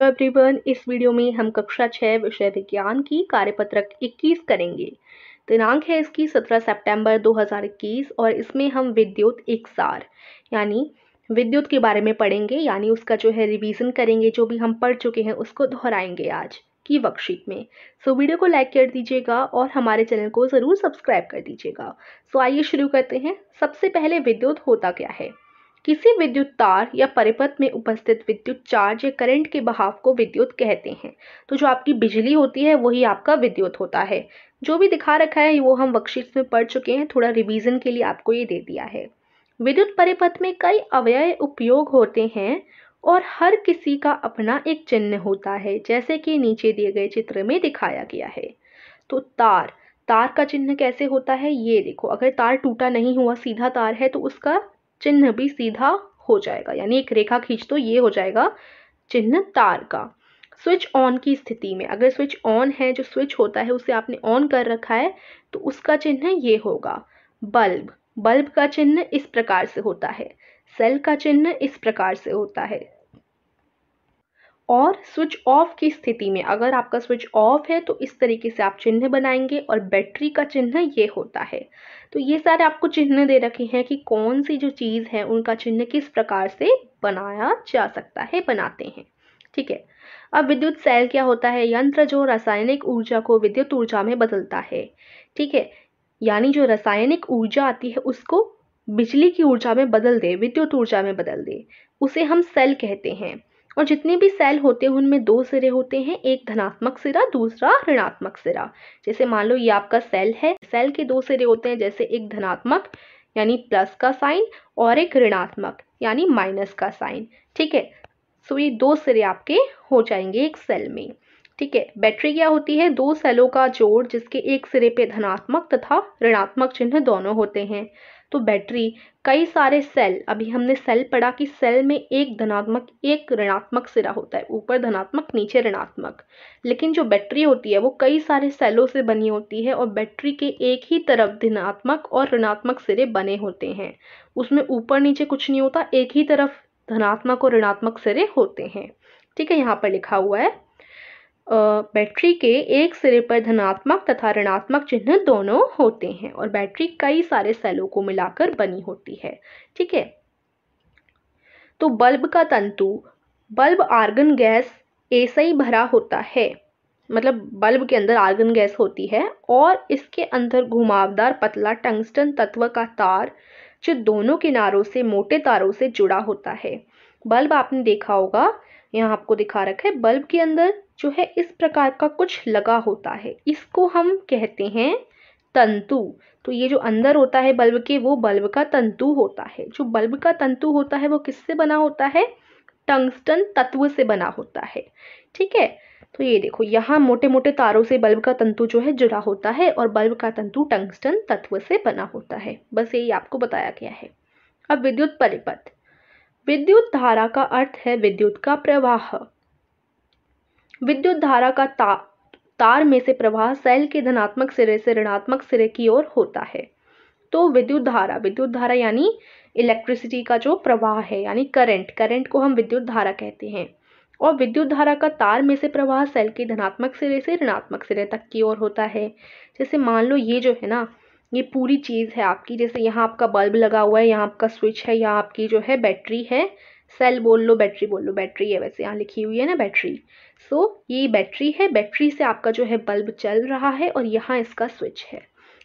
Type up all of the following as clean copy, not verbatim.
Everyone, इस video में हम कक्षा 6 विषय विज्ञान की कार्यपत्रक 21 करेंगे। दिनांक है इसकी 17 सितंबर 2021 और इसमें हम विद्युत एकसार यानी विद्युत के बारे में पढ़ेंगे, यानी उसका जो है रिवीजन करेंगे। जो भी हम पढ़ चुके हैं उसको दोहराएंगे आज की वर्कशीट में। सो वीडियो को लाइक कर दीजिएगा और हमारे चैनल को ज़रूर सब्सक्राइब कर दीजिएगा। सो आइए शुरू करते हैं। सबसे पहले विद्युत होता क्या है। किसी विद्युत तार या परिपथ में उपस्थित विद्युत चार्ज या करंट के बहाव को विद्युत कहते हैं। तो जो आपकी बिजली होती है वही आपका विद्युत होता है। जो भी दिखा रखा है वो हम वर्कशीट में पढ़ चुके हैं, थोड़ा रिवीजन के लिए आपको ये दे दिया है। विद्युत परिपथ में कई अवयव उपयोग होते हैं और हर किसी का अपना एक चिन्ह होता है, जैसे कि नीचे दिए गए चित्र में दिखाया गया है। तो तार का चिन्ह कैसे होता है, ये देखो। अगर तार टूटा नहीं हुआ, सीधा तार है, तो उसका चिन्ह भी सीधा हो जाएगा, यानी एक रेखा खींच तो ये हो जाएगा चिन्ह तार का। स्विच ऑन की स्थिति में, अगर स्विच ऑन है, जो स्विच होता है उसे आपने ऑन कर रखा है, तो उसका चिन्ह ये होगा। बल्ब का चिन्ह इस प्रकार से होता है। सेल का चिन्ह इस प्रकार से होता है। और स्विच ऑफ की स्थिति में, अगर आपका स्विच ऑफ है तो इस तरीके से आप चिन्ह बनाएंगे। और बैटरी का चिन्ह ये होता है। तो ये सारे आपको चिन्ह दे रखे हैं कि कौन सी जो चीज़ है उनका चिन्ह किस प्रकार से बनाया जा सकता है, बनाते हैं। ठीक है। अब विद्युत सेल क्या होता है। यंत्र जो रासायनिक ऊर्जा को विद्युत ऊर्जा में बदलता है। ठीक है, यानी जो रासायनिक ऊर्जा आती है उसको बिजली की ऊर्जा में बदल दे, विद्युत ऊर्जा में बदल दे, उसे हम सेल कहते हैं। और जितने भी सेल होते हैं उनमें दो सिरे होते हैं, एक धनात्मक सिरा, दूसरा ऋणात्मक सिरा। जैसे मान लो ये आपका सेल है, सेल के दो सिरे होते हैं, जैसे एक धनात्मक यानी प्लस का साइन और एक ऋणात्मक यानी माइनस का साइन। ठीक है, सो ये दो सिरे आपके हो जाएंगे एक सेल में। ठीक है। बैटरी क्या होती है। दो सेलों का जोड़ जिसके एक सिरे पे धनात्मक तथा ऋणात्मक चिन्ह दोनों होते हैं। तो बैटरी कई सारे सेल, अभी हमने सेल पढ़ा कि सेल में एक धनात्मक एक ऋणात्मक सिरा होता है, ऊपर धनात्मक नीचे ऋणात्मक। लेकिन जो बैटरी होती है वो कई सारे सेलों से बनी होती है और बैटरी के एक ही तरफ धनात्मक और ऋणात्मक सिरे बने होते हैं। उसमें ऊपर नीचे कुछ नहीं होता, एक ही तरफ धनात्मक और ऋणात्मक सिरे होते हैं। ठीक है, यहाँ पर लिखा हुआ है बैटरी के एक सिरे पर धनात्मक तथा ऋणात्मक चिन्ह दोनों होते हैं और बैटरी कई सारे सेलों को मिलाकर बनी होती है। ठीक है। तो बल्ब का तंतु, बल्ब आर्गन गैस ऐसे ही भरा होता है, मतलब बल्ब के अंदर आर्गन गैस होती है और इसके अंदर घुमावदार पतला टंगस्टन तत्व का तार जो दोनों किनारों से मोटे तारों से जुड़ा होता है। बल्ब आपने देखा होगा, यहाँ आपको दिखा रखा है, बल्ब के अंदर जो है इस प्रकार का कुछ लगा होता है, इसको हम कहते हैं तंतु। तो ये जो अंदर होता है बल्ब के, वो बल्ब का तंतु होता है। जो बल्ब का तंतु होता है वो किससे बना होता है, टंगस्टन तत्व से बना होता है। ठीक है, तो ये देखो यहाँ मोटे मोटे तारों से बल्ब का तंतु जो है जुड़ा होता है और बल्ब का तंतु टंगस्टन तत्व से बना होता है। बस यही आपको बताया गया है। अब विद्युत परिपथ। विद्युत धारा का अर्थ है विद्युत का प्रवाह। विद्युत धारा का तार में से प्रवाह सेल के धनात्मक सिरे से ऋणात्मक सिरे की ओर होता है। तो विद्युत धारा यानी इलेक्ट्रिसिटी का जो प्रवाह है, यानी करंट को हम विद्युत धारा कहते हैं। और विद्युत धारा का तार में से प्रवाह सेल के धनात्मक सिरे से ऋणात्मक सिरे तक की ओर होता है। जैसे मान लो ये जो है ना, ये पूरी चीज़ है आपकी, जैसे यहाँ आपका बल्ब लगा हुआ है, यहाँ आपका स्विच है, यहाँ आपकी जो है बैटरी है, सेल बोल लो, बैटरी बोल लो, बैटरी है वैसे यहाँ लिखी हुई है ना बैटरी। सो ये बैटरी है, बैटरी से आपका जो है बल्ब चल रहा है और यहाँ इसका स्विच है।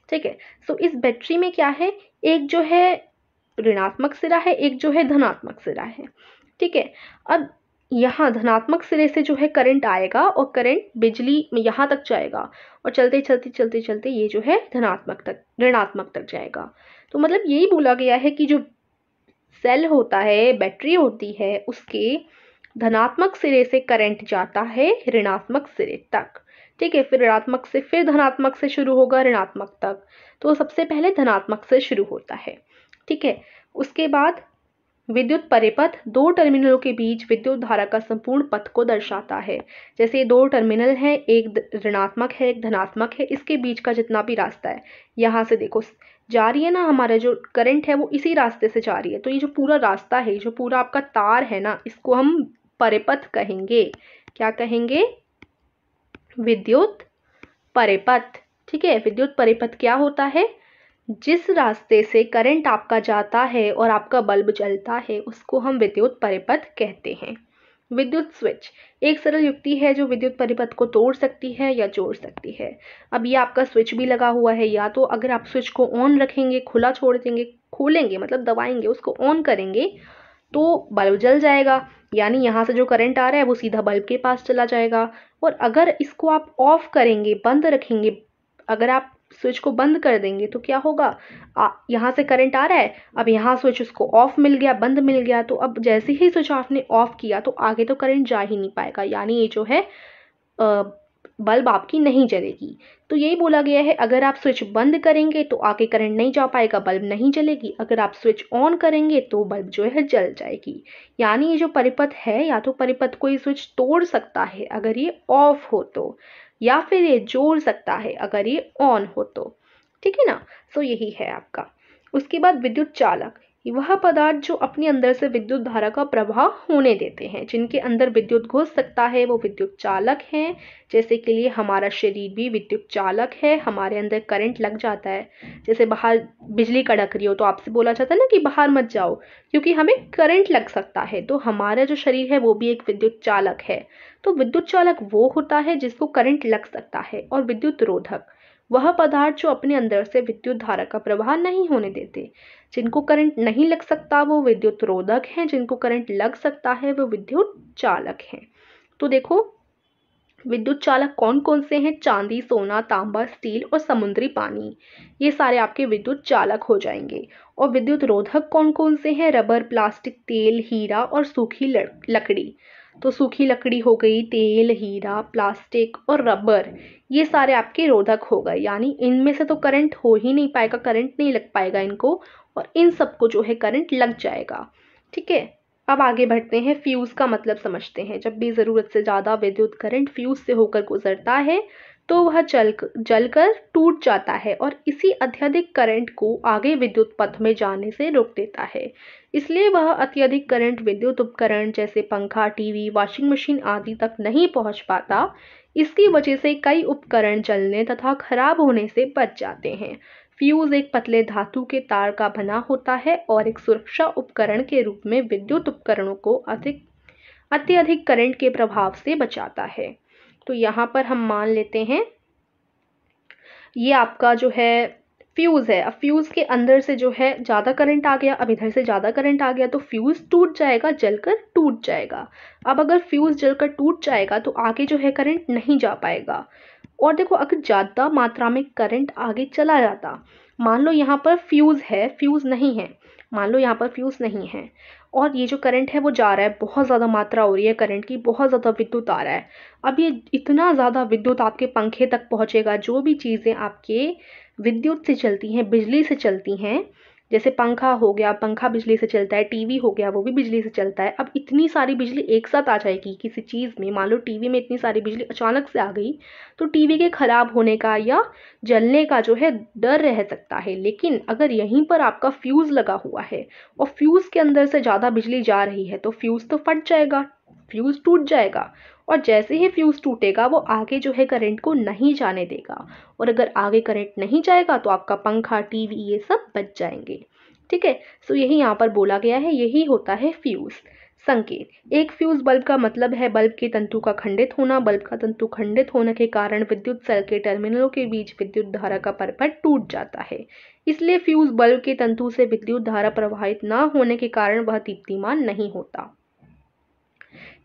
ठीक है। सो इस बैटरी में क्या है, एक जो है ऋणात्मक सिरा है, एक जो है धनात्मक सिरा है। ठीक है। अब यहाँ धनात्मक सिरे से जो है करंट आएगा और करंट बिजली में यहाँ तक जाएगा और चलते चलते ये जो है ऋणात्मक तक जाएगा। तो मतलब यही बोला गया है कि जो सेल होता है, बैटरी होती है, उसके धनात्मक सिरे से करंट जाता है ऋणात्मक सिरे तक। ठीक है, फिर ऋणात्मक से फिर धनात्मक से शुरू होगा ऋणात्मक तक। तो सबसे पहले धनात्मक से शुरू होता है। ठीक है। उसके बाद विद्युत परिपथ दो टर्मिनलों के बीच विद्युत धारा का संपूर्ण पथ को दर्शाता है। जैसे दो टर्मिनल है, एक ऋणात्मक है एक धनात्मक है, इसके बीच का जितना भी रास्ता है, यहाँ से देखो जा रही है ना, हमारा जो करंट है वो इसी रास्ते से जा रही है। तो ये जो पूरा रास्ता है, जो पूरा आपका तार है ना, इसको हम परिपथ कहेंगे। क्या कहेंगे? विद्युत परिपथ। ठीक है, विद्युत परिपथ क्या होता है? जिस रास्ते से करंट आपका जाता है और आपका बल्ब जलता है उसको हम विद्युत परिपथ कहते हैं। विद्युत स्विच एक सरल युक्ति है जो विद्युत परिपथ को तोड़ सकती है या जोड़ सकती है। अब ये आपका स्विच भी लगा हुआ है, या तो अगर आप स्विच को ऑन रखेंगे, खुला छोड़ देंगे, खोलेंगे मतलब दबाएंगे, उसको ऑन करेंगे तो बल्ब जल जाएगा, यानी यहाँ से जो करंट आ रहा है वो सीधा बल्ब के पास चला जाएगा। और अगर इसको आप ऑफ करेंगे, बंद रखेंगे, अगर आप स्विच को बंद कर देंगे तो क्या होगा? यहाँ से करंट आ रहा है, अब यहाँ स्विच उसको ऑफ मिल गया, बंद मिल गया, तो अब जैसे ही स्विच आपने ऑफ किया तो आगे तो करंट जा ही नहीं पाएगा, यानी ये जो है बल्ब आपकी नहीं जलेगी। तो यही बोला गया है, अगर आप स्विच बंद करेंगे तो आगे करंट नहीं जा पाएगा, बल्ब नहीं जलेगी। अगर आप स्विच ऑन करेंगे तो बल्ब जो है जल जाएगी। यानी ये जो परिपथ है, या तो परिपथ को ये स्विच तोड़ सकता है अगर ये ऑफ हो तो, या फिर ये जोड़ सकता है अगर ये ऑन हो तो। ठीक है ना? सो यही है आपका। उसके बाद विद्युत चालक, वह पदार्थ जो अपने अंदर से विद्युत धारा का प्रवाह होने देते हैं, जिनके अंदर विद्युत घुस सकता है वो विद्युत चालक हैं। जैसे कि लिए हमारा शरीर भी विद्युत चालक है, हमारे अंदर करंट लग जाता है। जैसे बाहर बिजली कड़क रही हो तो आपसे बोला जाता है ना कि बाहर मत जाओ क्योंकि हमें करंट लग सकता है, तो हमारा जो शरीर है वो भी एक विद्युत चालक है। तो विद्युत चालक वो होता है जिसको करंट लग सकता है। और विद्युत रोधक वह पदार्थ जो अपने अंदर से विद्युत धारा का प्रवाह नहीं होने देते। जिनको करंट नहीं लग सकता वो विद्युत रोधक हैं, जिनको करंट लग सकता है वो विद्युत चालक हैं। तो देखो विद्युत चालक कौन कौन से हैं? चांदी, सोना, तांबा, स्टील और समुद्री पानी, ये सारे आपके विद्युत चालक हो जाएंगे। और विद्युत रोधक कौन कौन से हैं? रबर, प्लास्टिक, तेल, हीरा और सूखी लकड़ी। तो सूखी लकड़ी हो गई, तेल, हीरा, प्लास्टिक और रबर, ये सारे आपके रोधक हो गए। यानी इनमें से तो करंट हो ही नहीं पाएगा, करंट नहीं लग पाएगा इनको, और इन सबको जो है करंट लग जाएगा। ठीक है, अब आगे बढ़ते हैं, फ्यूज का मतलब समझते हैं। जब भी ज़रूरत से ज़्यादा विद्युत करंट फ्यूज से होकर गुजरता है तो वह जलकर टूट जाता है और इसी अत्यधिक करंट को आगे विद्युत पथ में जाने से रोक देता है। इसलिए वह अत्यधिक करंट विद्युत उपकरण जैसे पंखा, टीवी, वॉशिंग मशीन आदि तक नहीं पहुंच पाता। इसकी वजह से कई उपकरण जलने तथा खराब होने से बच जाते हैं। फ्यूज एक पतले धातु के तार का बना होता है और एक सुरक्षा उपकरण के रूप में विद्युत उपकरणों को अत्यधिक करंट के प्रभाव से बचाता है। तो यहाँ पर हम मान लेते हैं ये आपका जो है फ्यूज़ है। अब फ्यूज़ के अंदर से जो है ज़्यादा करंट आ गया, अब इधर से ज़्यादा करंट आ गया तो फ्यूज़ टूट जाएगा, जलकर टूट जाएगा। अब अगर फ्यूज़ जलकर टूट जाएगा तो आगे जो है करंट नहीं जा पाएगा। और देखो अगर ज़्यादा मात्रा में करंट आगे चला जाता, मान लो यहाँ पर फ्यूज़ है, फ्यूज़ नहीं है, मान लो यहाँ पर फ्यूज़ नहीं है और ये जो करंट है वो जा रहा है, बहुत ज़्यादा मात्रा हो रही है करंट की, बहुत ज़्यादा विद्युत आ रहा है। अब ये इतना ज़्यादा विद्युत आपके पंखे तक पहुँचेगा, जो भी चीज़ें आपके विद्युत से चलती हैं, बिजली से चलती हैं, जैसे पंखा हो गया, पंखा बिजली से चलता है, टीवी हो गया वो भी बिजली से चलता है। अब इतनी सारी बिजली एक साथ आ जाएगी किसी चीज़ में, मान लो टीवी में इतनी सारी बिजली अचानक से आ गई तो टीवी के खराब होने का या जलने का जो है डर रह सकता है। लेकिन अगर यहीं पर आपका फ्यूज़ लगा हुआ है और फ्यूज़ के अंदर से ज़्यादा बिजली जा रही है तो फ्यूज़ तो फट जाएगा, फ्यूज़ टूट जाएगा, और जैसे ही फ्यूज़ टूटेगा वो आगे जो है करंट को नहीं जाने देगा, और अगर आगे करंट नहीं जाएगा तो आपका पंखा, टीवी ये सब बच जाएंगे। ठीक है, सो यही यहाँ पर बोला गया है, यही होता है फ्यूज़। संकेत, एक फ्यूज़ बल्ब का मतलब है बल्ब के तंतु का खंडित होना। बल्ब का तंतु खंडित होने के कारण विद्युत सेल के टर्मिनलों के बीच विद्युत धारा का परिपथ टूट जाता है। इसलिए फ्यूज़ बल्ब के तंतु से विद्युत धारा प्रवाहित न होने के कारण वह दीप्तिमान नहीं होता।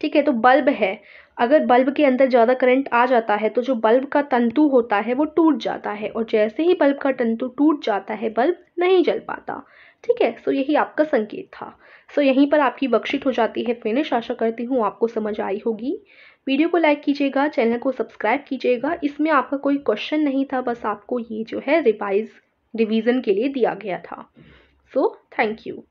ठीक है, तो बल्ब है, अगर बल्ब के अंदर ज़्यादा करंट आ जाता है तो जो बल्ब का तंतु होता है वो टूट जाता है, और जैसे ही बल्ब का तंतु टूट जाता है बल्ब नहीं जल पाता। ठीक है, सो यही आपका संकेत था। सो यहीं पर आपकी वर्कशीट हो जाती है फिनिश। आशा करती हूँ आपको समझ आई होगी। वीडियो को लाइक कीजिएगा, चैनल को सब्सक्राइब कीजिएगा। इसमें आपका कोई क्वेश्चन नहीं था, बस आपको ये जो है रिवीजन के लिए दिया गया था। So thank you.